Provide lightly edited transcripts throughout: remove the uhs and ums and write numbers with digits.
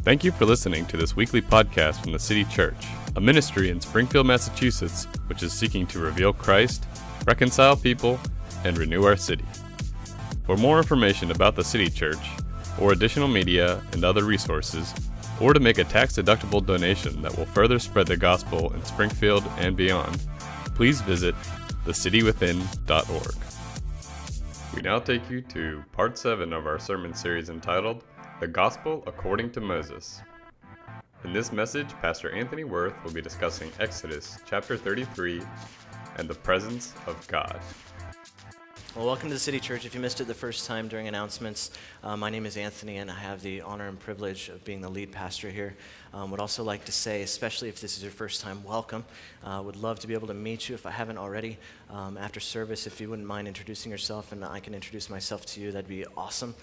Thank you for listening to this weekly podcast from the City Church, a ministry in Springfield, Massachusetts, which is seeking to reveal Christ, reconcile people, and renew our city. For more information about the City Church, or additional media and other resources, or to make a tax-deductible donation that will further spread the gospel in Springfield and beyond, please visit thecitywithin.org. We now take you to part 7 of our sermon series entitled, The Gospel According to Moses. In this message, Pastor Anthony Wirth will be discussing Exodus chapter 33 and the presence of God. Well, welcome to the City Church. If you missed it the first time during announcements, my name is Anthony, and I have the honor and privilege of being the lead pastor here. Would also like to say, especially if this is your first time, welcome. Would love to be able to meet you if I haven't already. After service, if you wouldn't mind introducing yourself and I can introduce myself to you, that'd be awesome.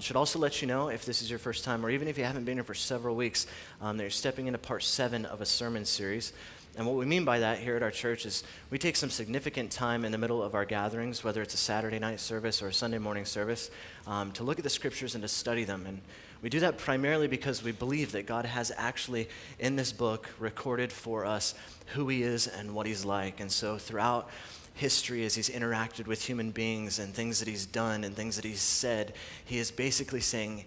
Should also let you know, if this is your first time, or even if you haven't been here for several weeks, that you're stepping into part 7 of a sermon series. And what we mean by that here at our church is we take some significant time in the middle of our gatherings, whether it's a Saturday night service or a Sunday morning service, to look at the scriptures and to study them. And we do that primarily because we believe that God has actually, in this book, recorded for us who he is and what he's like. And so throughout history, as he's interacted with human beings and things that he's done and things that he's said, he is basically saying,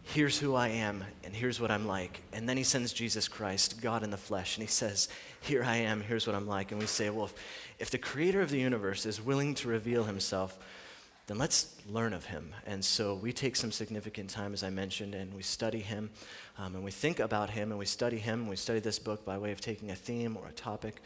here's who I am, and here's what I'm like. And then he sends Jesus Christ, God in the flesh, and he says, here I am, here's what I'm like. And we say, well, if the creator of the universe is willing to reveal himself, then let's learn of him. And so we take some significant time, as I mentioned, and we study him, and we think about him, and we study him, and we study this book by way of taking a theme or a topic,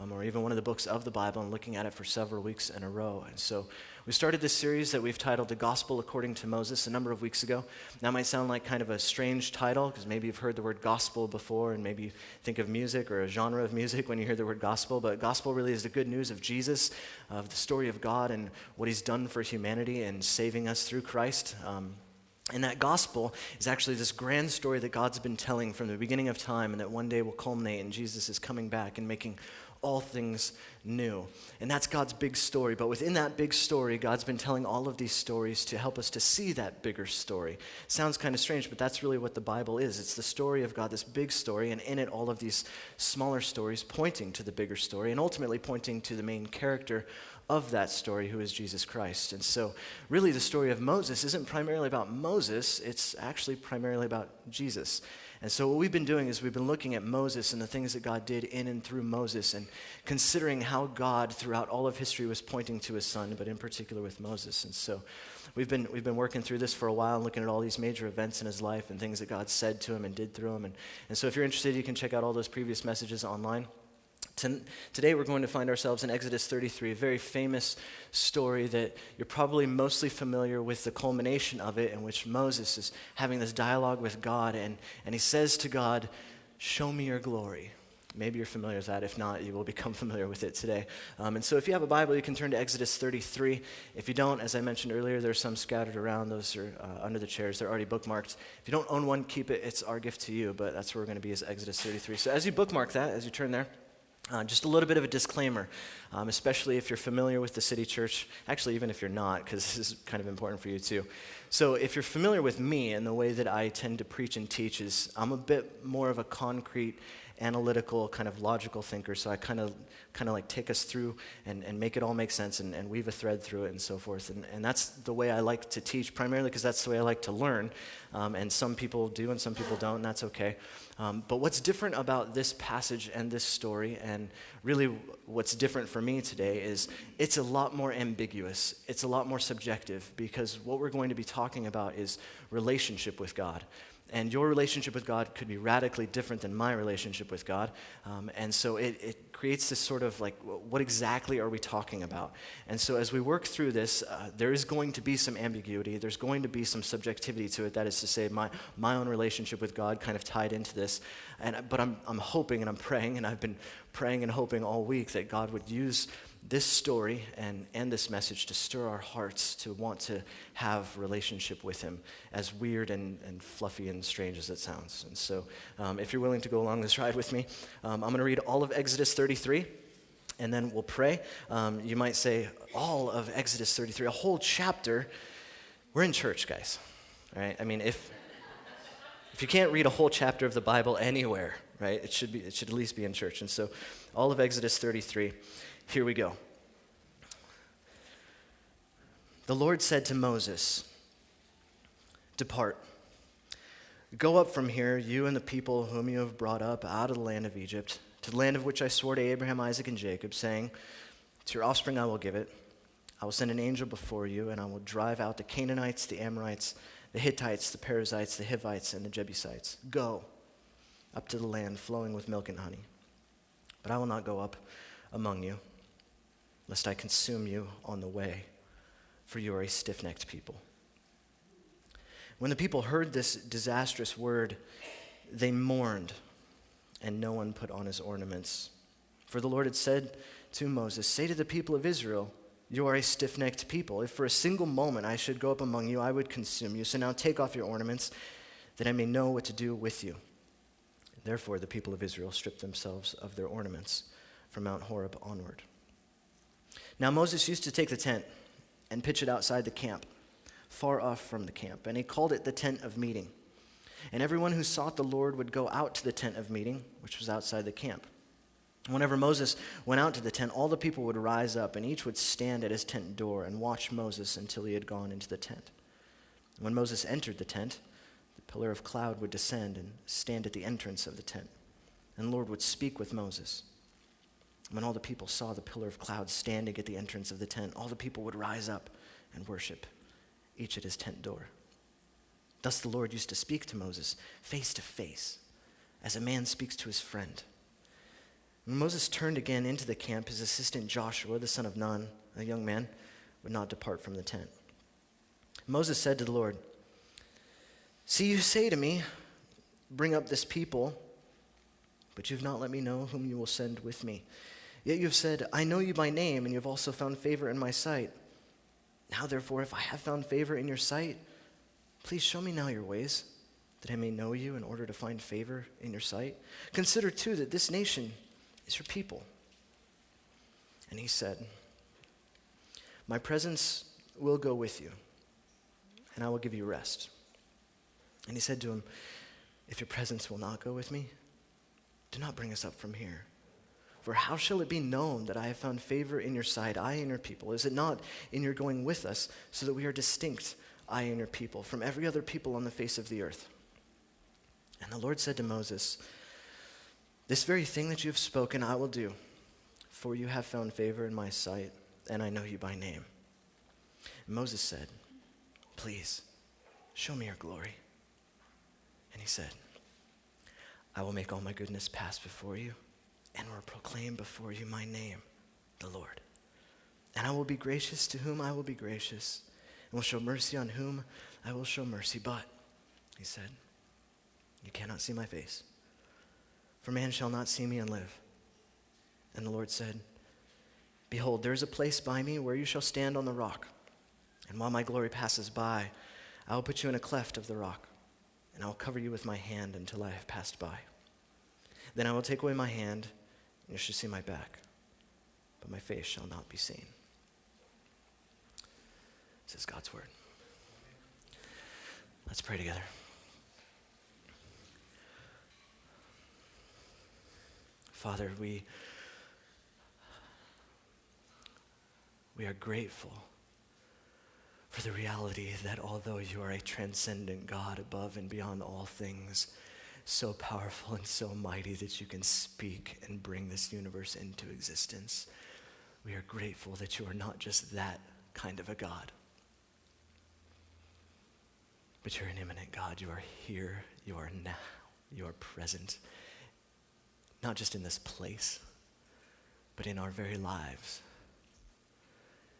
or even one of the books of the Bible and looking at it for several weeks in a row. And so we started this series that we've titled The Gospel According to Moses a number of weeks ago. That might sound like kind of a strange title because maybe you've heard the word gospel before and maybe you think of music or a genre of music when you hear the word gospel, but gospel really is the good news of Jesus, of the story of God and what he's done for humanity and saving us through Christ. And that gospel is actually this grand story that God's been telling from the beginning of time and that one day will culminate in Jesus is coming back and making all things new. And that's God's big story. But within that big story, God's been telling all of these stories to help us to see that bigger story. Sounds kind of strange, but that's really what the Bible is. It's the story of God, this big story, and in it all of these smaller stories pointing to the bigger story and ultimately pointing to the main character of that story, who is Jesus Christ. And so really the story of Moses isn't primarily about Moses, it's actually primarily about Jesus. And so what we've been doing is we've been looking at Moses and the things that God did in and through Moses and considering how God throughout all of history was pointing to his son, but in particular with Moses. And so we've been working through this for a while, looking at all these major events in his life and things that God said to him and did through him. And so if you're interested, you can check out all those previous messages online. Today we're going to find ourselves in Exodus 33, a very famous story that you're probably mostly familiar with the culmination of it, in which Moses is having this dialogue with God, and he says to God, show me your glory. Maybe you're familiar with that. If not, you will become familiar with it today. And so if you have a Bible, you can turn to Exodus 33. If you don't, as I mentioned earlier, there's some scattered around. Those are under the chairs. They're already bookmarked. If you don't own one, keep it. It's our gift to you, but that's where we're going to be, is Exodus 33. So as you bookmark that, as you turn there, just a little bit of a disclaimer, especially if you're familiar with the City Church, actually even if you're not, because this is kind of important for you too. So if you're familiar with me and the way that I tend to preach and teach is I'm a bit more of a concrete, analytical, kind of logical thinker, so I kind of like take us through and make it all make sense and weave a thread through it and so forth. And that's the way I like to teach, primarily because that's the way I like to learn. And some people do and some people don't, and that's okay. But what's different about this passage and this story, and really what's different for me today, is it's a lot more ambiguous. It's a lot more subjective, because what we're going to be talking about is relationship with God. And your relationship with God could be radically different than my relationship with God. And so it creates this sort of like, what exactly are we talking about? And so as we work through this, there is going to be some ambiguity. There's going to be some subjectivity to it. That is to say, my own relationship with God kind of tied into this. But I'm hoping and I'm praying, and I've been praying and hoping all week that God would use this story and this message to stir our hearts to want to have relationship with him, as weird and fluffy and strange as it sounds. And so if you're willing to go along this ride with me, I'm going to read all of Exodus 33, and then we'll pray. You might say, all of Exodus 33, a whole chapter. We're in church, guys. All right? I mean, if If you can't read a whole chapter of the Bible anywhere, right, it should at least be in church. And so all of Exodus 33, here we go. The Lord said to Moses, "Depart. Go up from here, you and the people whom you have brought up out of the land of Egypt, to the land of which I swore to Abraham, Isaac, and Jacob, saying, to your offspring I will give it. I will send an angel before you, and I will drive out the Canaanites, the Amorites, the Hittites, the Perizzites, the Hivites, and the Jebusites. Go up to the land flowing with milk and honey. But I will not go up among you, lest I consume you on the way, for you are a stiff-necked people." When the people heard this disastrous word, they mourned, and no one put on his ornaments. For the Lord had said to Moses, "Say to the people of Israel, you are a stiff-necked people. If for a single moment I should go up among you, I would consume you. So now take off your ornaments, that I may know what to do with you." Therefore the people of Israel stripped themselves of their ornaments from Mount Horeb onward. Now Moses used to take the tent and pitch it outside the camp, far off from the camp, and he called it the tent of meeting. And everyone who sought the Lord would go out to the tent of meeting, which was outside the camp. Whenever Moses went out to the tent, all the people would rise up, and each would stand at his tent door and watch Moses until he had gone into the tent. When Moses entered the tent, the pillar of cloud would descend and stand at the entrance of the tent, and the Lord would speak with Moses. When all the people saw the pillar of cloud standing at the entrance of the tent, all the people would rise up and worship, each at his tent door. Thus the Lord used to speak to Moses face to face, as a man speaks to his friend. When Moses turned again into the camp, his assistant Joshua, the son of Nun, a young man, would not depart from the tent. Moses said to the Lord, "See, you say to me, bring up this people, but you have not let me know whom you will send with me. Yet you have said, I know you by name, and you have also found favor in my sight. Now therefore, if I have found favor in your sight, please show me now your ways, that I may know you in order to find favor in your sight. Consider too that this nation is your people." And he said, "My presence will go with you, and I will give you rest." And he said to him, "If your presence will not go with me, do not bring us up from here. For how shall it be known that I have found favor in your sight, I and your people? Is it not in your going with us, so that we are distinct, I and your people, from every other people on the face of the earth?" And the Lord said to Moses, "This very thing that you have spoken I will do, for you have found favor in my sight, and I know you by name." And Moses said, "Please, show me your glory." And he said, "I will make all my goodness pass before you, and will proclaim before you my name, the Lord. And I will be gracious to whom I will be gracious, and will show mercy on whom I will show mercy. But," he said, "you cannot see my face, for man shall not see me and live." And the Lord said, "Behold, there is a place by me where you shall stand on the rock. And while my glory passes by, I will put you in a cleft of the rock, and I will cover you with my hand until I have passed by. Then I will take away my hand, and you shall see my back, but my face shall not be seen." This is God's word. Let's pray together. Father, we are grateful for the reality that although you are a transcendent God above and beyond all things, so powerful and so mighty that you can speak and bring this universe into existence, we are grateful that you are not just that kind of a God, but you're an immanent God. You are here, you are now, you are present, not just in this place, but in our very lives.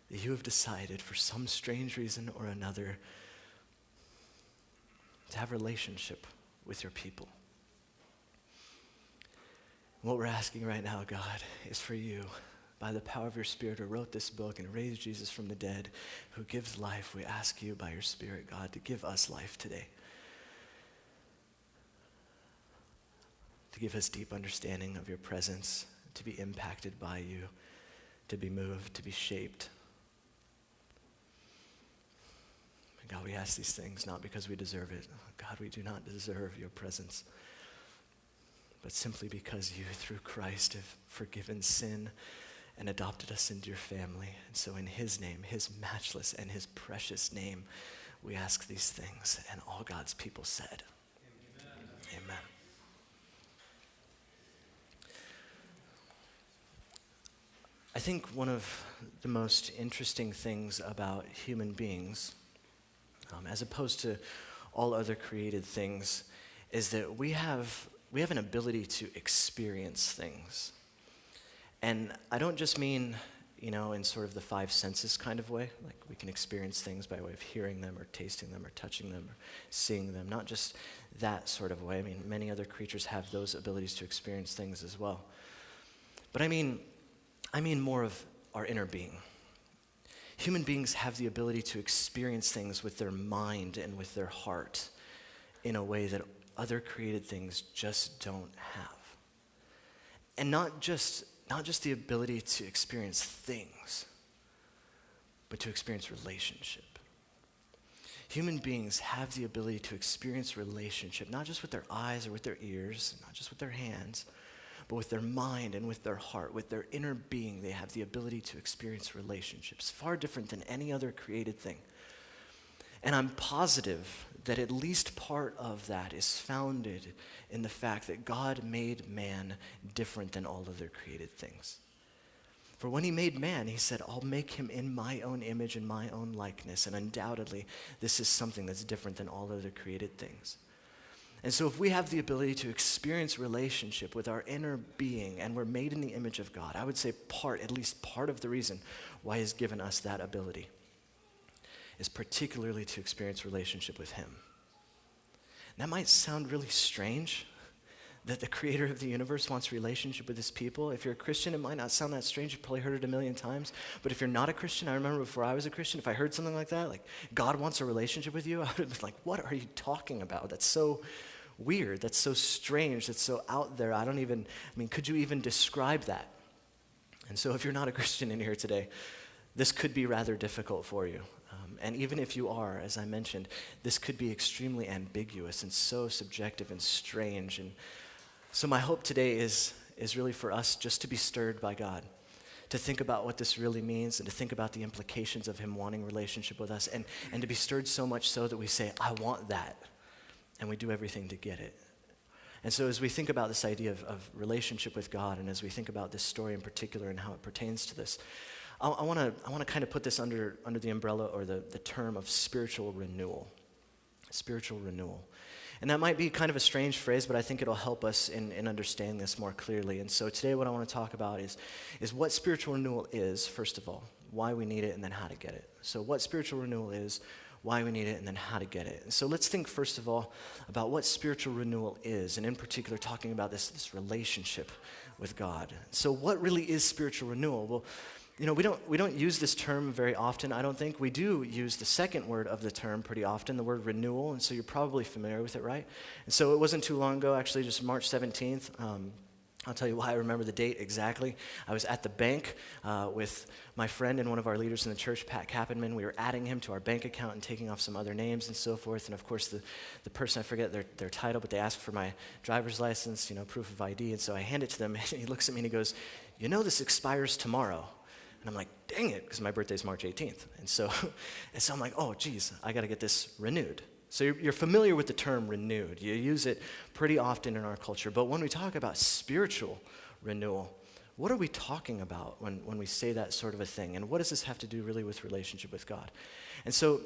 That you have decided for some strange reason or another to have a relationship with your people. And what we're asking right now, God, is for you, by the power of your Spirit who wrote this book and raised Jesus from the dead, who gives life, we ask you by your Spirit, God, to give us life today. To give us deep understanding of your presence, to be impacted by you, to be moved, to be shaped. God, we ask these things not because we deserve it. God, we do not deserve your presence, but simply because you, through Christ, have forgiven sin and adopted us into your family. And so in his name, his matchless and his precious name, we ask these things. And all God's people said, Amen. Amen. I think one of the most interesting things about human beings, as opposed to all other created things, is that we have an ability to experience things. And I don't just mean, in sort of the five senses kind of way, like we can experience things by way of hearing them or tasting them or touching them or seeing them, not just that sort of way. I mean, many other creatures have those abilities to experience things as well. But I mean more of our inner being. Human beings have the ability to experience things with their mind and with their heart in a way that other created things just don't have. And not just the ability to experience things, but to experience relationship. Human beings have the ability to experience relationship, not just with their eyes or with their ears, not just with their hands, but with their mind and with their heart, with their inner being. They have the ability to experience relationships, far different than any other created thing. And I'm positive that at least part of that is founded in the fact that God made man different than all other created things. For when he made man, he said, I'll make him in my own image and my own likeness. And undoubtedly, this is something that's different than all other created things. And so if we have the ability to experience relationship with our inner being and we're made in the image of God, I would say at least part of the reason why he's given us that ability is particularly to experience relationship with him. That might sound really strange, that the creator of the universe wants relationship with his people. If you're a Christian, it might not sound that strange. You've probably heard it a million times. But if you're not a Christian, I remember before I was a Christian, if I heard something like that, like God wants a relationship with you, I would have been like, what are you talking about? That's so weird. That's so strange. That's so out there. Could you even describe that? And so if you're not a Christian in here today, this could be rather difficult for you. And even if you are, as I mentioned, this could be extremely ambiguous and so subjective and strange. And so my hope today is really for us just to be stirred by God, to think about what this really means and to think about the implications of him wanting relationship with us and to be stirred so much so that we say, I want that, and we do everything to get it. And so as we think about this idea of relationship with God and as we think about this story in particular and how it pertains to this, I want to kind of put this under the umbrella or the term of spiritual renewal. Spiritual renewal. And that might be kind of a strange phrase, but I think it'll help us in understanding this more clearly. And so today what I want to talk about is what spiritual renewal is, first of all, why we need it, and then how to get it. So what spiritual renewal is, why we need it, and then how to get it. And so let's think first of all about what spiritual renewal is, and in particular talking about this relationship with God. So what really is spiritual renewal? Well, we don't use this term very often, I don't think. We do use the second word of the term pretty often, the word renewal, and so you're probably familiar with it, right? And so it wasn't too long ago, actually, just March 17th. I'll tell you why I remember the date exactly. I was at the bank with my friend and one of our leaders in the church, Pat Kappenman. We were adding him to our bank account and taking off some other names and so forth. And of course, the person, I forget their title, but they asked for my driver's license, proof of ID. And so I hand it to them, and he looks at me and he goes, this expires tomorrow. And I'm like, dang it, because my birthday's March 18th. And so I'm like, oh, geez, I got to get this renewed. So you're familiar with the term renewed. You use it pretty often in our culture. But when we talk about spiritual renewal, what are we talking about when we say that sort of a thing? And what does this have to do really with relationship with God? And so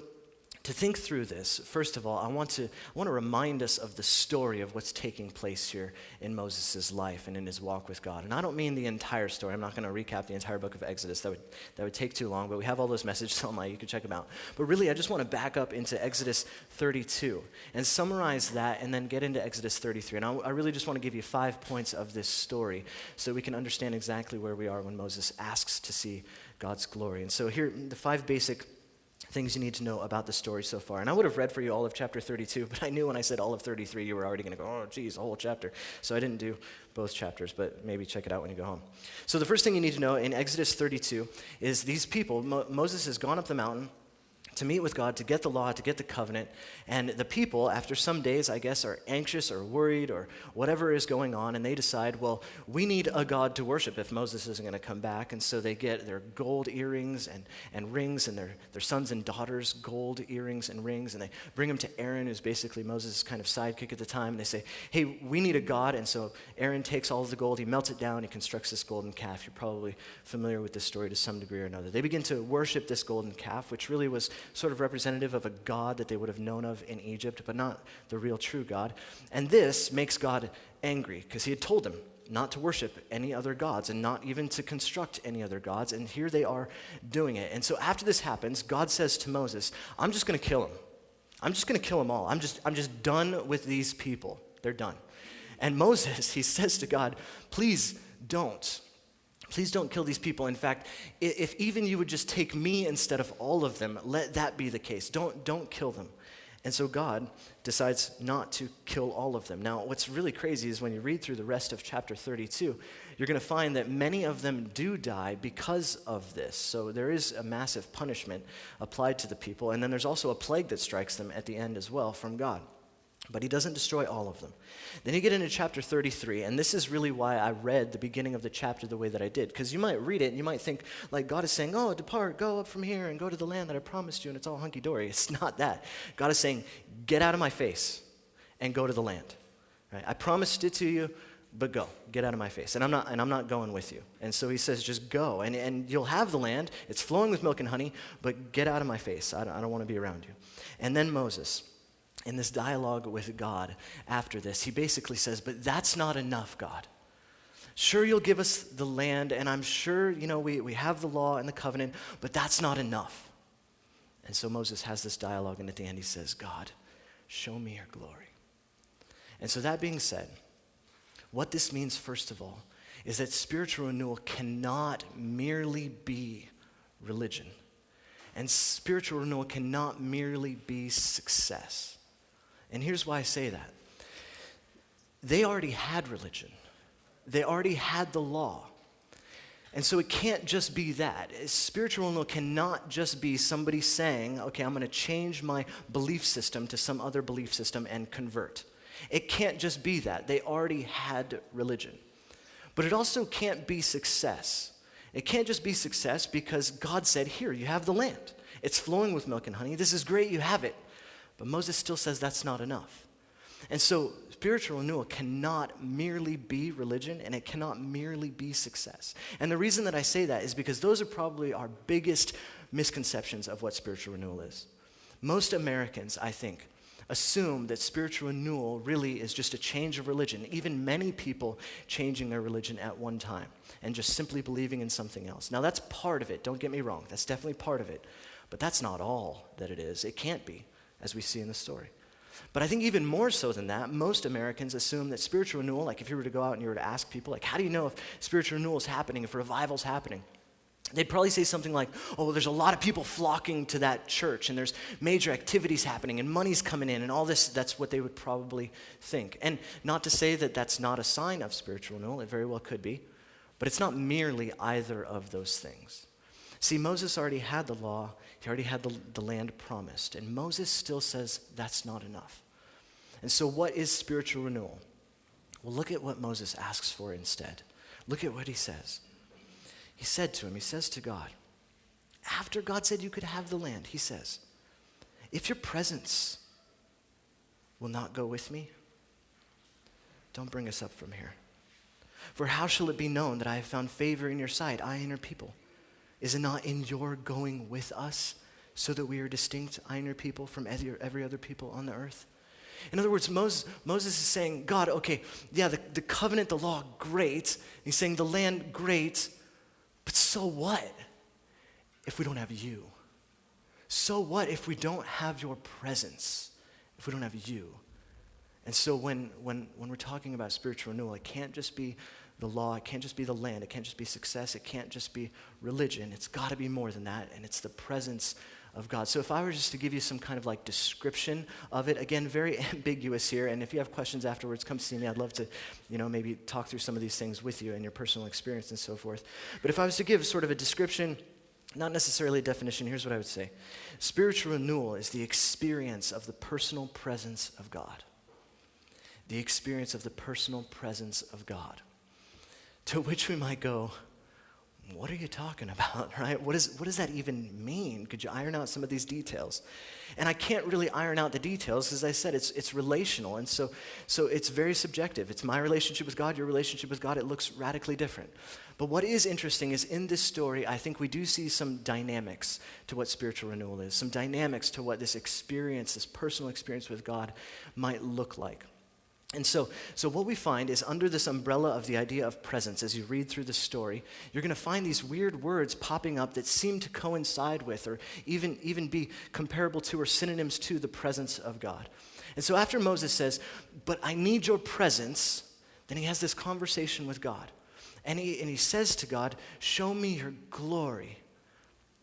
to think through this, first of all, I want to remind us of the story of what's taking place here in Moses' life and in his walk with God. And I don't mean the entire story. I'm not going to recap the entire book of Exodus. That would take too long, but we have all those messages online. You can check them out. But really, I just want to back up into Exodus 32 and summarize that and then get into Exodus 33. And I really just want to give you 5 points of this story so we can understand exactly where we are when Moses asks to see God's glory. And so here, the 5 basic things you need to know about the story so far. And I would have read for you all of chapter 32, but I knew when I said all of 33, you were already going to go, oh, geez, a whole chapter. So I didn't do both chapters, but maybe check it out when you go home. So the first thing you need to know in Exodus 32 is these people, Moses has gone up the mountain to meet with God, to get the law, to get the covenant. And the people, after some days, I guess, are anxious or worried or whatever is going on, and they decide, well, we need a God to worship if Moses isn't going to come back. And so they get their gold earrings and rings, and their sons and daughters' gold earrings and rings, and they bring them to Aaron, who's basically Moses' kind of sidekick at the time, and they say, hey, we need a God. And so Aaron takes all of the gold, he melts it down, he constructs this golden calf. You're probably familiar with this story to some degree or another. They begin to worship this golden calf, which really was sort of representative of a god that they would have known of in Egypt, but not the real true God. And this makes God angry because he had told them not to worship any other gods and not even to construct any other gods. And here they are doing it. And so after this happens, God says to Moses, I'm just going to kill them. I'm just going to kill them all. I'm just done with these people. They're done. And Moses, he says to God, please don't. Please don't kill these people. In fact, if even you would just take me instead of all of them, let that be the case. Don't kill them. And so God decides not to kill all of them. Now, what's really crazy is when you read through the rest of chapter 32, you're going to find that many of them do die because of this. So there is a massive punishment applied to the people, and then there's also a plague that strikes them at the end as well from God. But he doesn't destroy all of them. Then you get into chapter 33, and this is really why I read the beginning of the chapter the way that I did. Because you might read it, and you might think, like, God is saying, oh, depart, go up from here, and go to the land that I promised you, and it's all hunky-dory. It's not that. God is saying, get out of my face, and go to the land. Right? I promised it to you, but go. Get out of my face. And I'm not going with you. And so he says, just go, and you'll have the land. It's flowing with milk and honey, but get out of my face. I don't want to be around you. And then Moses, in this dialogue with God after this, he basically says, but that's not enough, God. Sure, you'll give us the land, and I'm sure, we have the law and the covenant, but that's not enough. And so Moses has this dialogue, and at the end he says, God, show me your glory. And so that being said, what this means, first of all, is that spiritual renewal cannot merely be religion. And spiritual renewal cannot merely be success. And here's why I say that. They already had religion. They already had the law. And so it can't just be that. Spiritual renewal cannot just be somebody saying, okay, I'm going to change my belief system to some other belief system and convert. It can't just be that. They already had religion. But it also can't be success. It can't just be success because God said, here, you have the land. It's flowing with milk and honey. This is great, you have it. But Moses still says that's not enough. And so spiritual renewal cannot merely be religion, and it cannot merely be success. And the reason that I say that is because those are probably our biggest misconceptions of what spiritual renewal is. Most Americans, I think, assume that spiritual renewal really is just a change of religion, even many people changing their religion at one time and just simply believing in something else. Now that's part of it, don't get me wrong, that's definitely part of it, but that's not all that it is. It can't be, as we see in the story. But I think even more so than that, most Americans assume that spiritual renewal, like if you were to go out and you were to ask people, like, how do you know if spiritual renewal is happening, if revival is happening? They'd probably say something like, oh, well, there's a lot of people flocking to that church, and there's major activities happening, and money's coming in, and all this. That's what they would probably think. And not to say that that's not a sign of spiritual renewal, it very well could be, but it's not merely either of those things. See, Moses already had the law, he already had the land promised, and Moses still says that's not enough. And so what is spiritual renewal? Well, look at what Moses asks for instead. Look at what he says. He said to God, after God said you could have the land, he says, if your presence will not go with me, don't bring us up from here. For how shall it be known that I have found favor in your sight, I and your people? Is it not in your going with us so that we are distinct, I and your people, from every other people on the earth? In other words, Moses is saying, God, okay, yeah, the covenant, the law, great. He's saying the land, great. But so what if we don't have you? So what if we don't have your presence? If we don't have you? And so when we're talking about spiritual renewal, it can't just be the law, it can't just be the land, it can't just be success, it can't just be religion. It's got to be more than that, and it's the presence of God. So if I were just to give you some kind of like description of it, again, very ambiguous here, and if you have questions afterwards, come see me. I'd love to, maybe talk through some of these things with you and your personal experience and so forth. But if I was to give sort of a description Not necessarily a definition. Here's what I would say. Spiritual renewal is the experience of the personal presence of God. The experience of the personal presence of God. To which we might go, what are you talking about, right? What does that even mean? Could you iron out some of these details? And I can't really iron out the details, as I said, it's relational, and so it's very subjective. It's my relationship with God, your relationship with God. It looks radically different. But what is interesting is in this story, I think we do see some dynamics to what spiritual renewal is, some dynamics to what this experience, this personal experience with God might look like. And so what we find is under this umbrella of the idea of presence, as you read through the story, you're going to find these weird words popping up that seem to coincide with or even be comparable to or synonyms to the presence of God. And so after Moses says, but I need your presence, then he has this conversation with God. And he says to God, show me your glory.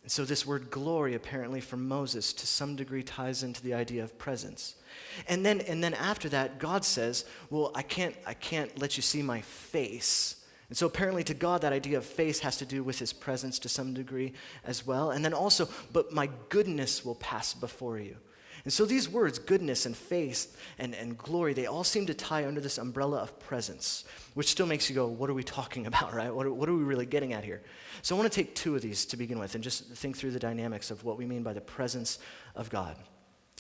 And so this word glory apparently from Moses to some degree ties into the idea of presence. And then after that, God says, well, I can't let you see my face. And so apparently to God, that idea of face has to do with his presence to some degree as well. And then also, but my goodness will pass before you. And so these words, goodness and face and glory, they all seem to tie under this umbrella of presence, which still makes you go, what are we talking about, right? What are we really getting at here? So I want to take two of these to begin with and just think through the dynamics of what we mean by the presence of God.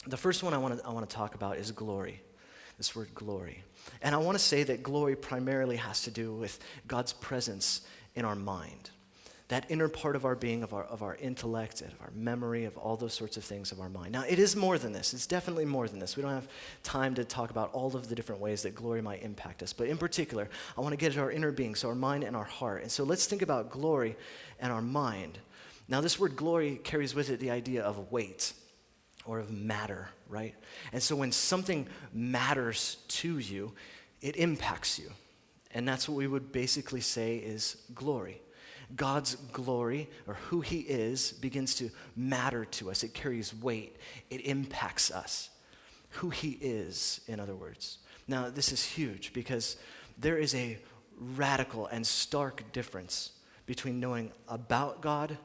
The first one I want to talk about is glory, this word glory. And I want to say that glory primarily has to do with God's presence in our mind. That inner part of our being, of our intellect, of our memory, of all those sorts of things of our mind. Now, it is more than this. It's definitely more than this. We don't have time to talk about all of the different ways that glory might impact us. But in particular, I want to get at our inner being, so our mind and our heart. And so let's think about glory and our mind. Now, this word glory carries with it the idea of weight or of matter, right? And so when something matters to you, it impacts you. And that's what we would basically say is glory. God's glory, or who he is, begins to matter to us. It carries weight. It impacts us. Who he is, in other words. Now, this is huge because there is a radical and stark difference between knowing about God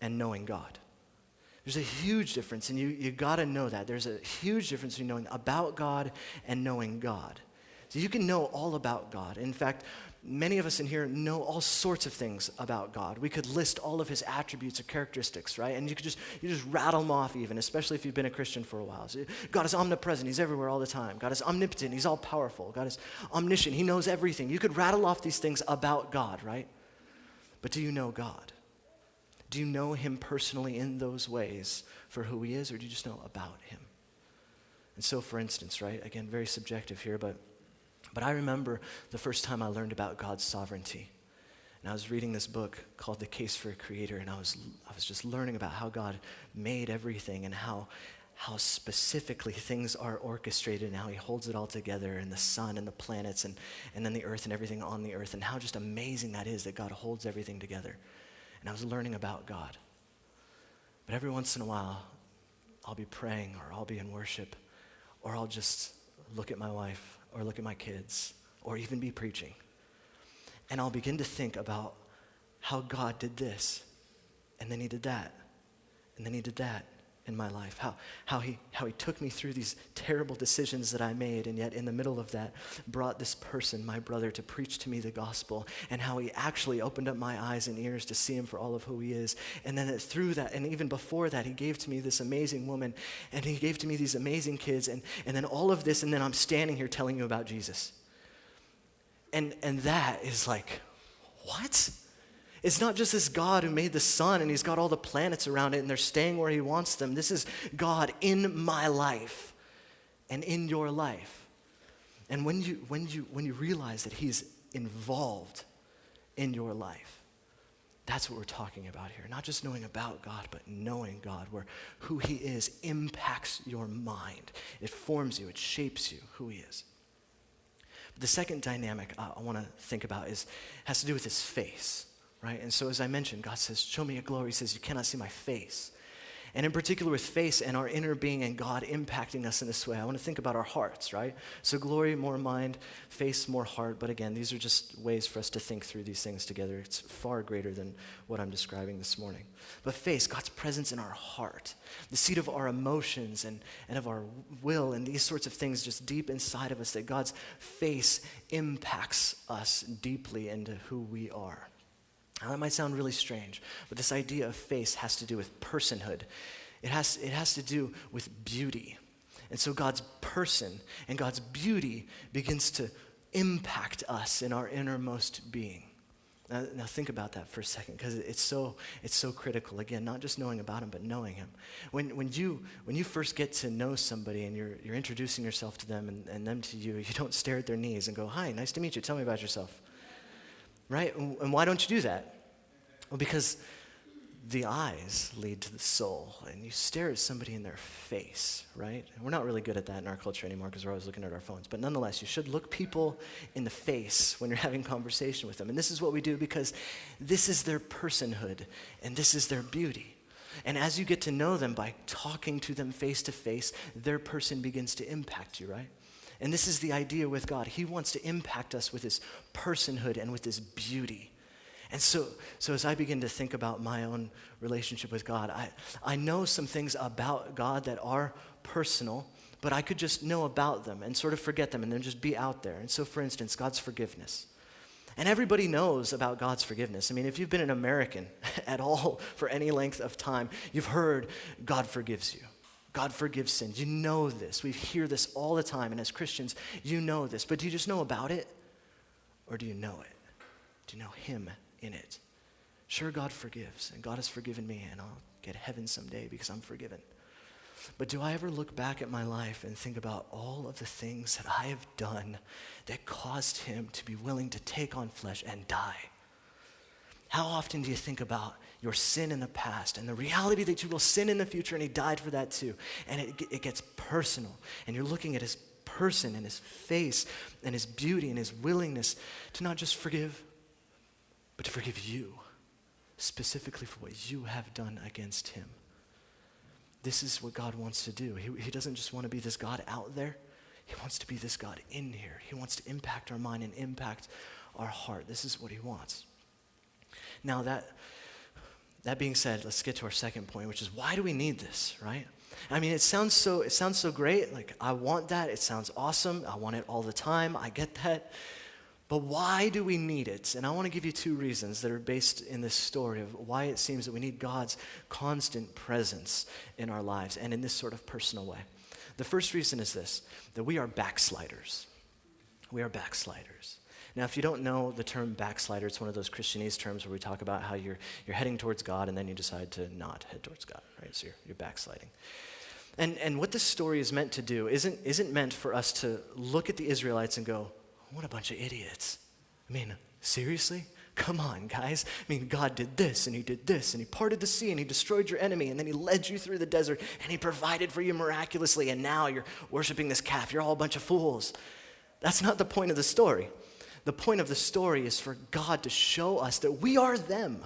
and knowing God. There's a huge difference, and you got to know that. There's a huge difference between knowing about God and knowing God. So you can know all about God. In fact, many of us in here know all sorts of things about God. We could list all of his attributes or characteristics, right? And you just rattle them off even, especially if you've been a Christian for a while. So God is omnipresent. He's everywhere all the time. God is omnipotent. He's all powerful. God is omniscient. He knows everything. You could rattle off these things about God, right? But do you know God? Do you know him personally in those ways for who he is, or do you just know about him? And so, for instance, right, again, very subjective here, but I remember the first time I learned about God's sovereignty. And I was reading this book called The Case for a Creator, and I was just learning about how God made everything and how specifically things are orchestrated and how he holds it all together, and the sun and the planets and then the earth and everything on the earth, and how just amazing that is that God holds everything together. And I was learning about God. But every once in a while, I'll be praying, or I'll be in worship, or I'll just look at my wife, or look at my kids, or even be preaching. And I'll begin to think about how God did this, and then he did that, and then he did that in my life. How he took me through these terrible decisions that I made, and yet in the middle of that brought this person, my brother, to preach to me the gospel, and how he actually opened up my eyes and ears to see him for all of who he is. And then through that, and even before that, he gave to me this amazing woman, and he gave to me these amazing kids, and then all of this, and then I'm standing here telling you about Jesus. And that is like, what? It's not just this God who made the sun and he's got all the planets around it and they're staying where he wants them. This is God in my life and in your life. And when you realize that he's involved in your life, that's what we're talking about here. Not just knowing about God, but knowing God, where who he is impacts your mind. It forms you, it shapes you, who he is. But the second dynamic I want to think about has to do with his face. Right? And so as I mentioned, God says, show me your glory. He says, you cannot see my face. And in particular with face and our inner being and God impacting us in this way, I want to think about our hearts, right? So glory, more mind, face, more heart. But again, these are just ways for us to think through these things together. It's far greater than what I'm describing this morning. But face, God's presence in our heart, the seat of our emotions and of our will and these sorts of things just deep inside of us, that God's face impacts us deeply into who we are. Now, that might sound really strange, but this idea of face has to do with personhood. It has to do with beauty. And so God's person and God's beauty begins to impact us in our innermost being. Now think about that for a second, because it's so critical. Again, not just knowing about him, but knowing him. When you first get to know somebody and you're introducing yourself to them and them to you, you don't stare at their knees and go, "Hi, nice to meet you. Tell me about yourself." Right? And why don't you do that? Well, because the eyes lead to the soul, and you stare at somebody in their face, right? And we're not really good at that in our culture anymore because we're always looking at our phones. But nonetheless, you should look people in the face when you're having conversation with them. And this is what we do because this is their personhood, and this is their beauty. And as you get to know them by talking to them face to face, their person begins to impact you, right? And this is the idea with God. He wants to impact us with his personhood and with his beauty. And so as I begin to think about my own relationship with God, I know some things about God that are personal, but I could just know about them and sort of forget them and then just be out there. And so, for instance, God's forgiveness. And everybody knows about God's forgiveness. I mean, if you've been an American at all for any length of time, you've heard God forgives you. God forgives sins. You know this. We hear this all the time. And as Christians, you know this. But do you just know about it? Or do you know it? Do you know him in it? Sure, God forgives. And God has forgiven me. And I'll get heaven someday because I'm forgiven. But do I ever look back at my life and think about all of the things that I have done that caused him to be willing to take on flesh and die? How often do you think about your sin in the past and the reality that you will sin in the future, and he died for that too? And it gets personal, and you're looking at his person and his face and his beauty and his willingness to not just forgive, but to forgive you, specifically for what you have done against him. This is what God wants to do. He doesn't just want to be this God out there. He wants to be this God in here. He wants to impact our mind and impact our heart. This is what he wants. Now that being said, let's get to our second point, which is why do we need this, right? I mean, it sounds so great. Like, I want that. It sounds awesome. I want it all the time. I get that. But why do we need it? And I want to give you two reasons that are based in this story of why it seems that we need God's constant presence in our lives and in this sort of personal way. The first reason is this, that we are backsliders. We are backsliders. Now, if you don't know the term backslider, it's one of those Christianese terms where we talk about how you're heading towards God and then you decide to not head towards God, right? So you're backsliding. And what this story is meant to do isn't meant for us to look at the Israelites and go, what a bunch of idiots. I mean, seriously? Come on, guys. I mean, God did this, and he did this, and he parted the sea, and he destroyed your enemy, and then he led you through the desert, and he provided for you miraculously, and now you're worshiping this calf. You're all a bunch of fools. That's not the point of the story. The point of the story is for God to show us that we are them.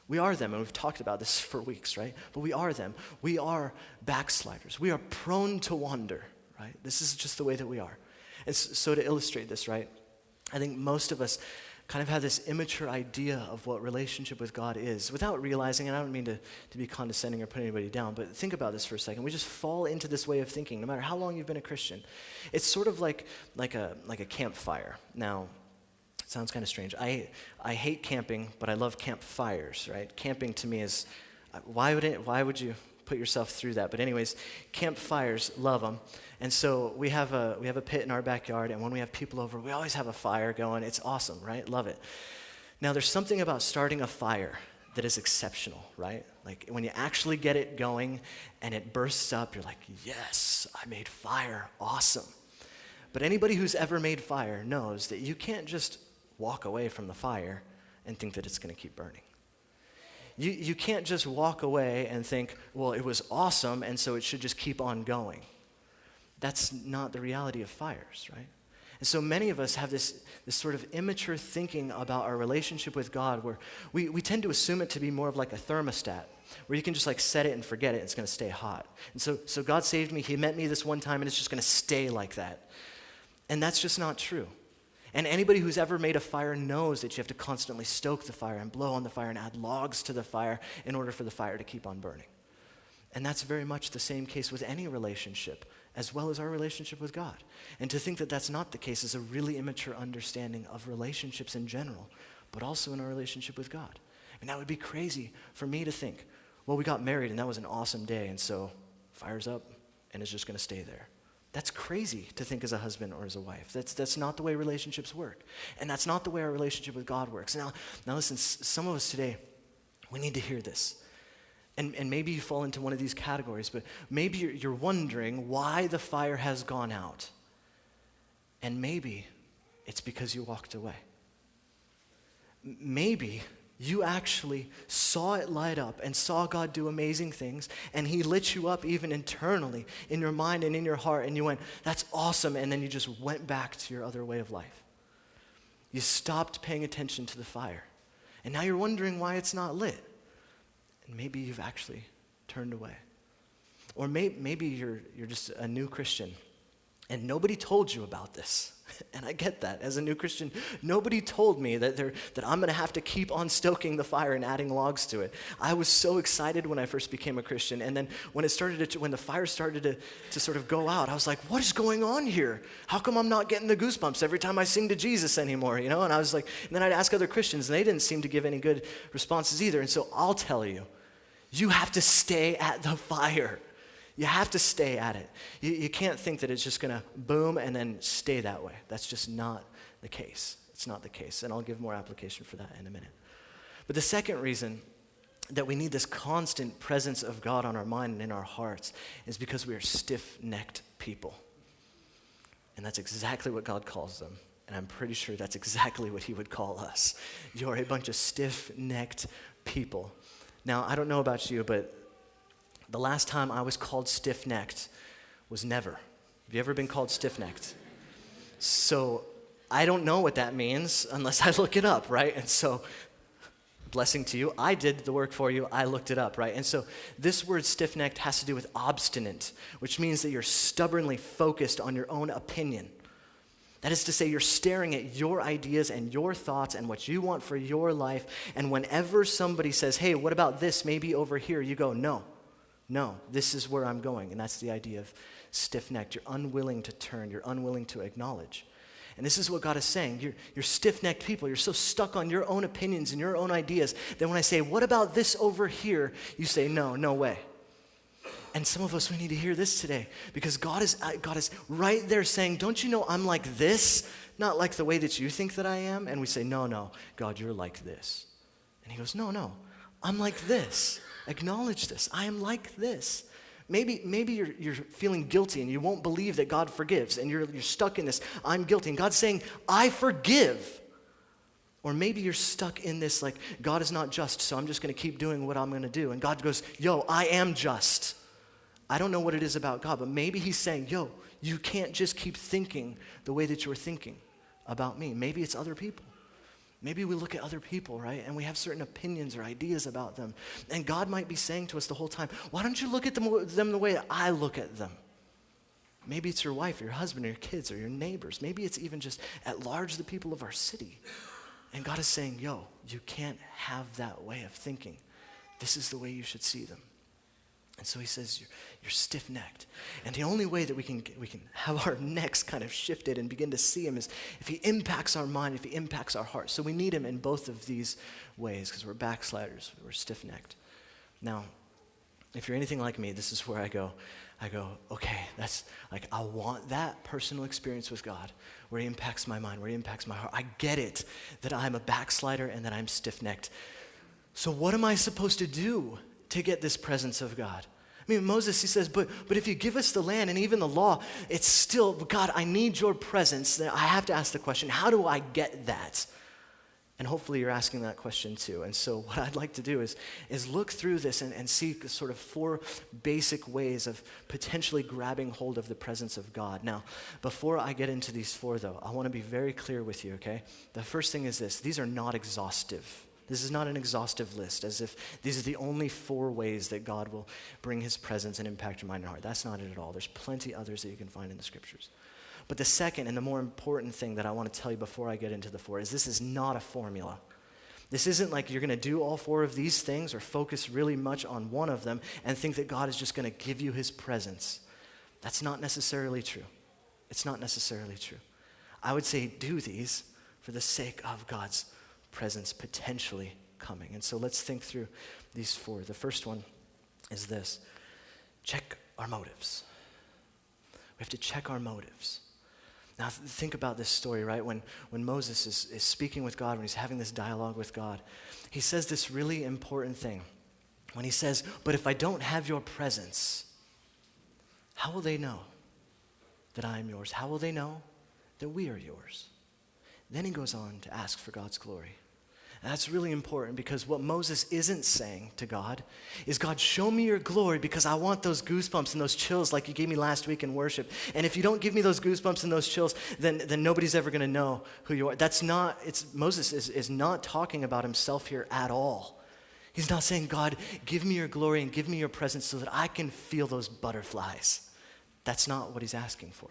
We are them, and we've talked about this for weeks, right? But we are them. We are backsliders. We are prone to wander, right? This is just the way that we are. And so to illustrate this, right, I think most of us kind of have this immature idea of what relationship with God is without realizing, and I don't mean to be condescending or put anybody down, but think about this for a second. We just fall into this way of thinking no matter how long you've been a Christian. It's sort of like a campfire. Now, it sounds kind of strange. I hate camping, but I love campfires, right? Camping to me is, why would you put yourself through that? But anyways, campfires, love them. And so we have a pit in our backyard, and when we have people over, we always have a fire going. It's awesome, right? Love it. Now, there's something about starting a fire that is exceptional, right? Like when you actually get it going and it bursts up, you're like, yes, I made fire, awesome. But anybody who's ever made fire knows that you can't just walk away from the fire and think that it's going to keep burning. You can't just walk away and think, well, it was awesome, and so it should just keep on going. That's not the reality of fires, right? And so many of us have this sort of immature thinking about our relationship with God where we tend to assume it to be more of like a thermostat. where you can just like set it and forget it, it's going to stay hot. And so God saved me, he met me this one time, and it's just going to stay like that. And that's just not true. And anybody who's ever made a fire knows that you have to constantly stoke the fire and blow on the fire and add logs to the fire in order for the fire to keep on burning. And that's very much the same case with any relationship, as well as our relationship with God. And to think that that's not the case is a really immature understanding of relationships in general, but also in our relationship with God. And that would be crazy for me to think, well, we got married and that was an awesome day, and so fire's up and it's just going to stay there. That's crazy to think as a husband or as a wife. That's not the way relationships work. And that's not the way our relationship with God works. Now listen, some of us today, we need to hear this. And maybe you fall into one of these categories, but maybe you're wondering why the fire has gone out. And maybe it's because you walked away. Maybe you actually saw it light up and saw God do amazing things, and he lit you up even internally in your mind and in your heart, and you went, that's awesome, and then you just went back to your other way of life. You stopped paying attention to the fire, and now you're wondering why it's not lit. And maybe you've actually turned away. Or maybe you're just a new Christian and nobody told you about this. And I get that. As a new Christian, nobody told me that I'm going to have to keep on stoking the fire and adding logs to it. I was so excited when I first became a Christian. And then when the fire started to sort of go out, I was like, what is going on here? How come I'm not getting the goosebumps every time I sing to Jesus anymore? And I was like, and then I'd ask other Christians, and they didn't seem to give any good responses either. And so I'll tell you, you have to stay at the fire. You have to stay at it. You can't think that it's just going to boom and then stay that way. That's just not the case. It's not the case. And I'll give more application for that in a minute. But the second reason that we need this constant presence of God on our mind and in our hearts is because we are stiff-necked people. And that's exactly what God calls them. And I'm pretty sure that's exactly what he would call us. You're a bunch of stiff-necked people. Now, I don't know about you, but the last time I was called stiff-necked was never. Have you ever been called stiff-necked? So I don't know what that means unless I look it up, right? And so, blessing to you, I did the work for you, I looked it up, right? And so this word stiff-necked has to do with obstinate, which means that you're stubbornly focused on your own opinion. That is to say, you're staring at your ideas and your thoughts and what you want for your life, and whenever somebody says, hey, what about this, maybe over here, you go, no, this is where I'm going. And that's the idea of stiff-necked. You're unwilling to turn, you're unwilling to acknowledge. And this is what God is saying. You're stiff-necked people. You're so stuck on your own opinions and your own ideas that when I say, what about this over here, you say, no way. And some of us, we need to hear this today because God is right there saying, don't you know I'm like this? Not like the way that you think that I am. And we say, no, God, you're like this. And he goes, no, I'm like this. Acknowledge this. I am like this. Maybe you're feeling guilty and you won't believe that God forgives and you're stuck in this, I'm guilty. And God's saying, I forgive. Or maybe you're stuck in this like, God is not just, so I'm just going to keep doing what I'm going to do. And God goes, I am just. I don't know what it is about God, but maybe he's saying, you can't just keep thinking the way that you're thinking about me. Maybe it's other people. Maybe we look at other people, right, and we have certain opinions or ideas about them. And God might be saying to us the whole time, why don't you look at them the way that I look at them? Maybe it's your wife or your husband or your kids or your neighbors. Maybe it's even just at large the people of our city. And God is saying, you can't have that way of thinking. This is the way you should see them. And so he says, you're stiff-necked. And the only way that we can have our necks kind of shifted and begin to see him is if he impacts our mind, if he impacts our heart. So we need him in both of these ways because we're backsliders, we're stiff-necked. Now, if you're anything like me, this is where I go, okay, that's like, I want that personal experience with God where he impacts my mind, where he impacts my heart. I get it that I'm a backslider and that I'm stiff-necked. So what am I supposed to do to get this presence of God? I mean, Moses, he says, but if you give us the land and even the law, it's still, God, I need your presence. Then I have to ask the question, how do I get that? And hopefully you're asking that question too. And so what I'd like to do is look through this and see sort of 4 basic ways of potentially grabbing hold of the presence of God. Now, before I get into these 4 though, I want to be very clear with you, okay? The first thing is this: these are not exhaustive. This is not an exhaustive list, as if these are the only 4 ways that God will bring his presence and impact your mind and heart. That's not it at all. There's plenty others that you can find in the scriptures. But the second and the more important thing that I want to tell you before I get into the 4 is this is not a formula. This isn't like you're going to do all 4 of these things or focus really much on one of them and think that God is just going to give you his presence. That's not necessarily true. It's not necessarily true. I would say do these for the sake of God's presence potentially coming. And so let's think through these 4. The first one is this: check our motives. We have to check our motives. Now think about this story, right? When Moses is speaking with God, when he's having this dialogue with God, he says this really important thing. When he says, but if I don't have your presence, how will they know that I am yours? How will they know that we are yours? Then he goes on to ask for God's glory. And that's really important because what Moses isn't saying to God is, God, show me your glory because I want those goosebumps and those chills like you gave me last week in worship. And if you don't give me those goosebumps and those chills, then nobody's ever going to know who you are. Moses is not talking about himself here at all. He's not saying, God, give me your glory and give me your presence so that I can feel those butterflies. That's not what he's asking for.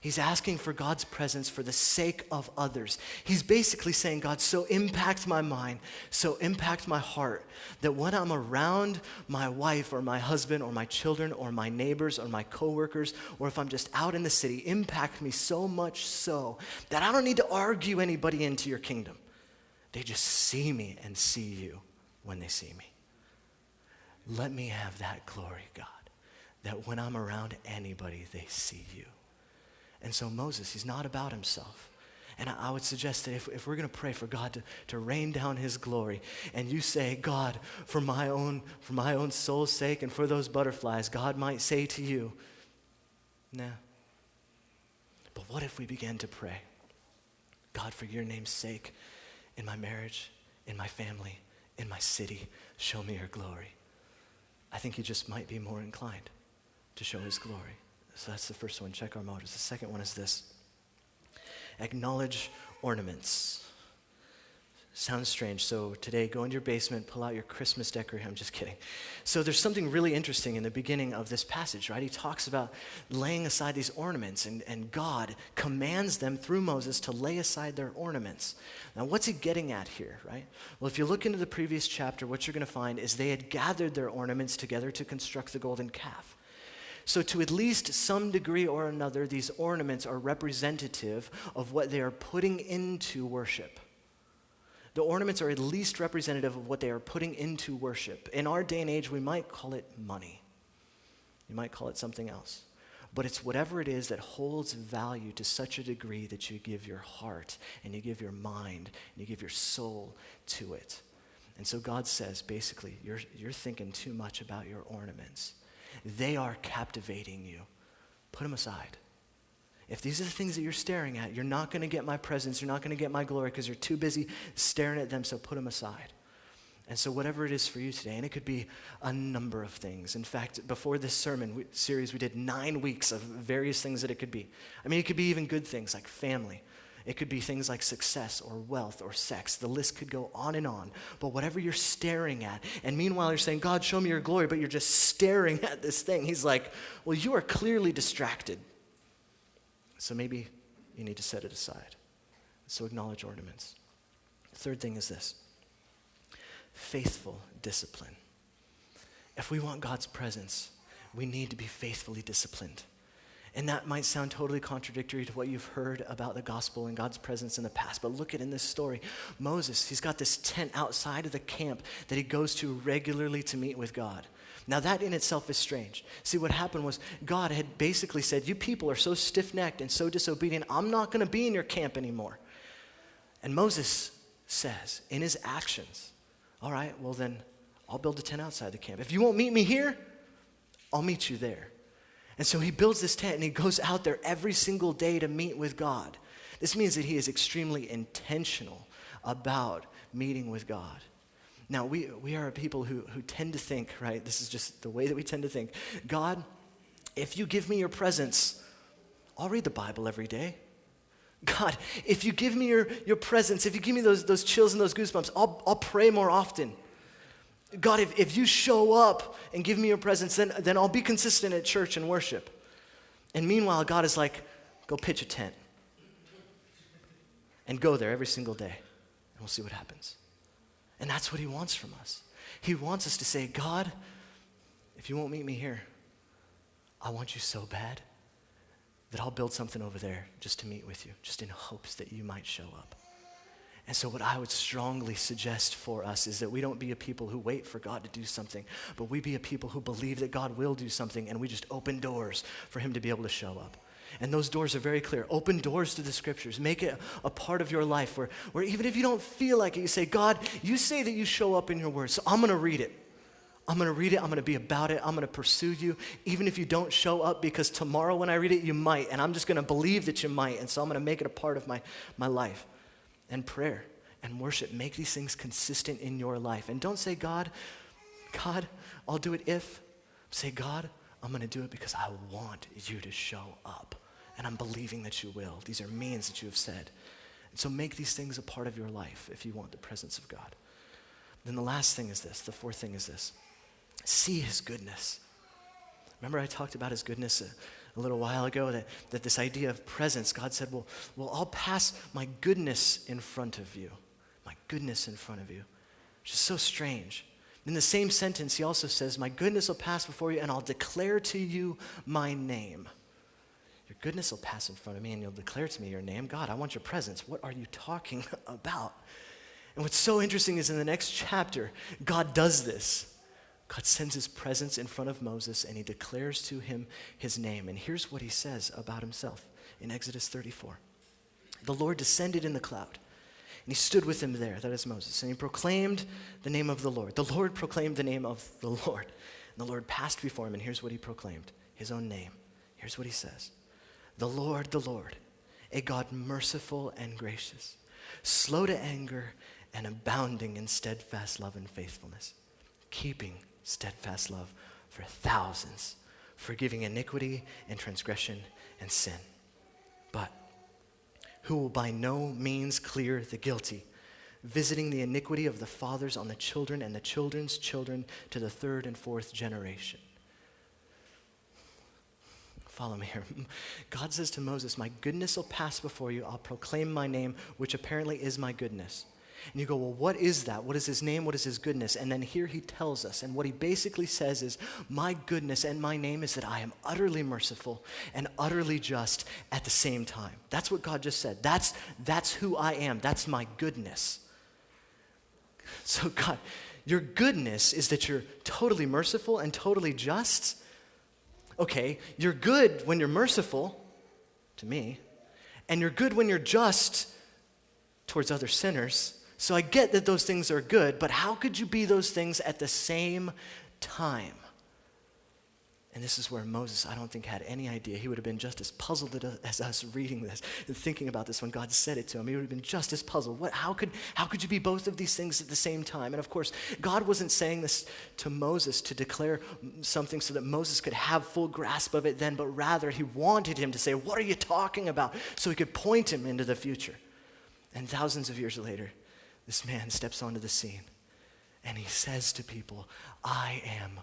He's asking for God's presence for the sake of others. He's basically saying, God, so impact my mind, so impact my heart, that when I'm around my wife or my husband or my children or my neighbors or my coworkers, or if I'm just out in the city, impact me so much so that I don't need to argue anybody into your kingdom. They just see me and see you when they see me. Let me have that glory, God, that when I'm around anybody, they see you. And so Moses, he's not about himself. And I would suggest that if we're going to pray for God to rain down his glory, and you say, God, for my own soul's sake and for those butterflies, God might say to you, nah. But what if we began to pray, God, for your name's sake, in my marriage, in my family, in my city, show me your glory. I think he just might be more inclined to show his glory. So that's the first one, check our motives. The second one is this: acknowledge ornaments. Sounds strange. So today, go into your basement, pull out your Christmas decoration. I'm just kidding. So there's something really interesting in the beginning of this passage, right? He talks about laying aside these ornaments, and God commands them through Moses to lay aside their ornaments. Now, what's he getting at here, right? Well, if you look into the previous chapter, what you're going to find is they had gathered their ornaments together to construct the golden calf. So to at least some degree or another, these ornaments are representative of what they are putting into worship. The ornaments are at least representative of what they are putting into worship. In our day and age, we might call it money. You might call it something else. But it's whatever it is that holds value to such a degree that you give your heart and you give your mind and you give your soul to it. And so God says, basically, you're thinking too much about your ornaments. They are captivating you. Put them aside. If these are the things that you're staring at, you're not going to get my presence, you're not going to get my glory because you're too busy staring at them, so put them aside. And so whatever it is for you today, and it could be a number of things. In fact, before this sermon series, we did 9 weeks of various things that it could be. I mean, it could be even good things like family. It could be things like success or wealth or sex. The list could go on and on. But whatever you're staring at, and meanwhile you're saying, God, show me your glory, but you're just staring at this thing. He's like, well, you are clearly distracted. So maybe you need to set it aside. So acknowledge ornaments. Third thing is this: faithful discipline. If we want God's presence, we need to be faithfully disciplined. And that might sound totally contradictory to what you've heard about the gospel and God's presence in the past. But look at in this story, Moses, he's got this tent outside of the camp that he goes to regularly to meet with God. Now that in itself is strange. See, what happened was God had basically said, you people are so stiff-necked and so disobedient, I'm not going to be in your camp anymore. And Moses says in his actions, all right, well then I'll build a tent outside the camp. If you won't meet me here, I'll meet you there. And so he builds this tent and he goes out there every single day to meet with God. This means that he is extremely intentional about meeting with God. Now, we are a people who tend to think, right? This is just the way that we tend to think. God, if you give me your presence, I'll read the Bible every day. God, if you give me your presence, if you give me those chills and those goosebumps, I'll pray more often. God, if you show up and give me your presence, then I'll be consistent at church and worship. And meanwhile, God is like, go pitch a tent. And go there every single day. And we'll see what happens. And that's what he wants from us. He wants us to say, God, if you won't meet me here, I want you so bad that I'll build something over there just to meet with you, just in hopes that you might show up. And so what I would strongly suggest for us is that we don't be a people who wait for God to do something, but we be a people who believe that God will do something, and we just open doors for him to be able to show up. And those doors are very clear. Open doors to the scriptures. Make it a part of your life where even if you don't feel like it, you say, God, you say that you show up in your word, so I'm going to read it. I'm going to read it. I'm going to be about it. I'm going to pursue you, even if you don't show up, because tomorrow when I read it, you might, and I'm just going to believe that you might, and so I'm going to make it a part of my life. And prayer and worship, make these things consistent in your life. And don't say, God, I'll do it if. Say, God, I'm going to do it because I want you to show up. And I'm believing that you will. These are means that you have said. And so make these things a part of your life if you want the presence of God. Then the last thing is this, the fourth thing is this. See his goodness. Remember I talked about his goodness a little while ago, that this idea of presence, God said, well, I'll pass my goodness in front of you. My goodness in front of you. Which is so strange. In the same sentence, he also says, my goodness will pass before you, and I'll declare to you my name. Your goodness will pass in front of me, and you'll declare to me your name. God, I want your presence. What are you talking about? And what's so interesting is in the next chapter, God does this. God sends his presence in front of Moses, and he declares to him his name. And here's what he says about himself in Exodus 34. The Lord descended in the cloud, and he stood with him there, that is Moses, and he proclaimed the name of the Lord. The Lord proclaimed the name of the Lord. And the Lord passed before him, and here's what he proclaimed, his own name. Here's what he says. The Lord, a God merciful and gracious, slow to anger and abounding in steadfast love and faithfulness, keeping steadfast love for thousands, forgiving iniquity and transgression and sin. But who will by no means clear the guilty, visiting the iniquity of the fathers on the children and the children's children to the third and fourth generation. Follow me here. God says to Moses, my goodness will pass before you. I'll proclaim my name, which apparently is my goodness. And you go, well, what is that? What is his name? What is his goodness? And then here he tells us, and what he basically says is, my goodness and my name is that I am utterly merciful and utterly just at the same time. That's what God just said. That's who I am. That's my goodness. So God, your goodness is that you're totally merciful and totally just. Okay, you're good when you're merciful to me, and you're good when you're just towards other sinners. So I get that those things are good, but how could you be those things at the same time? And this is where Moses, I don't think, had any idea. He would have been just as puzzled as us reading this and thinking about this when God said it to him. He would have been just as puzzled. How could you be both of these things at the same time? And of course, God wasn't saying this to Moses to declare something so that Moses could have full grasp of it then, but rather he wanted him to say, what are you talking about? So he could point him into the future. And thousands of years later, this man steps onto the scene and he says to people, I am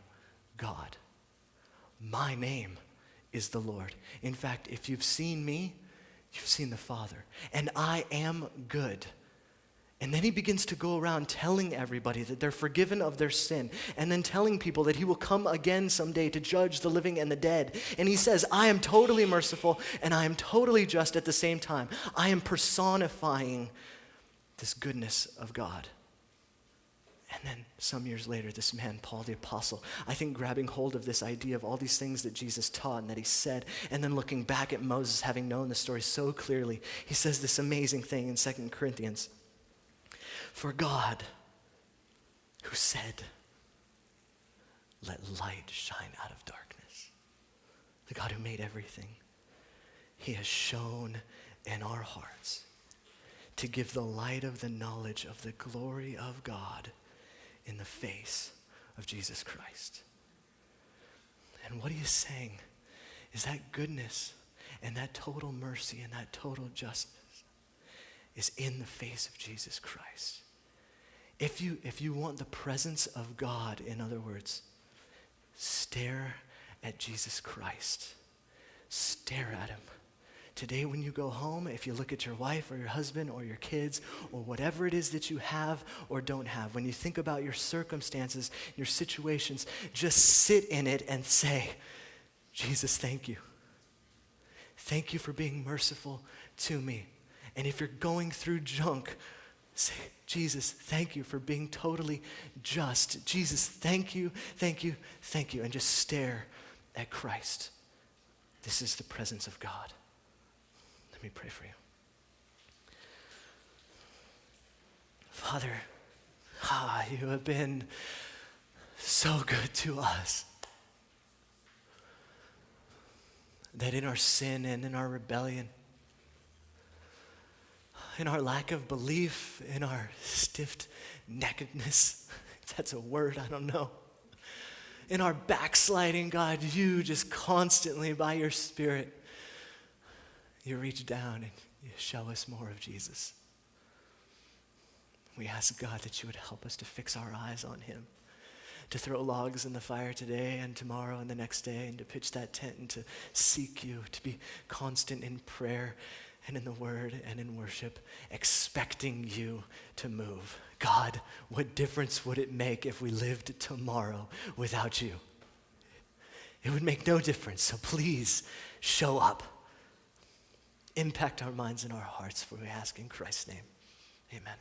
God. My name is the Lord. In fact, if you've seen me, you've seen the Father. And I am good. And then he begins to go around telling everybody that they're forgiven of their sin, and then telling people that he will come again someday to judge the living and the dead. And he says, I am totally merciful and I am totally just at the same time. I am personifying this goodness of God. And then some years later, this man, Paul the Apostle, I think grabbing hold of this idea of all these things that Jesus taught and that he said, and then looking back at Moses, having known the story so clearly, he says this amazing thing in 2 Corinthians. For God, who said, let light shine out of darkness, the God who made everything, he has shone in our hearts to give the light of the knowledge of the glory of God in the face of Jesus Christ. And what he is saying is that goodness and that total mercy and that total justice is in the face of Jesus Christ. If you want the presence of God, in other words, stare at Jesus Christ. Stare at him. Today when you go home, if you look at your wife or your husband or your kids or whatever it is that you have or don't have, when you think about your circumstances, your situations, just sit in it and say, Jesus, thank you. Thank you for being merciful to me. And if you're going through junk, say, Jesus, thank you for being totally just. Jesus, thank you, thank you, thank you. And just stare at Christ. This is the presence of God. Let me pray for you. Father, you have been so good to us. That in our sin and in our rebellion, in our lack of belief, in our stiff-neckedness, if that's a word, I don't know. In our backsliding, God, you just constantly, by your Spirit, you reach down and you show us more of Jesus. We ask, God, that you would help us to fix our eyes on him, to throw logs in the fire today and tomorrow and the next day, and to pitch that tent and to seek you, to be constant in prayer and in the word and in worship, expecting you to move. God, what difference would it make if we lived tomorrow without you? It would make no difference, so please show up. Impact our minds and our hearts, for we ask in Christ's name. Amen.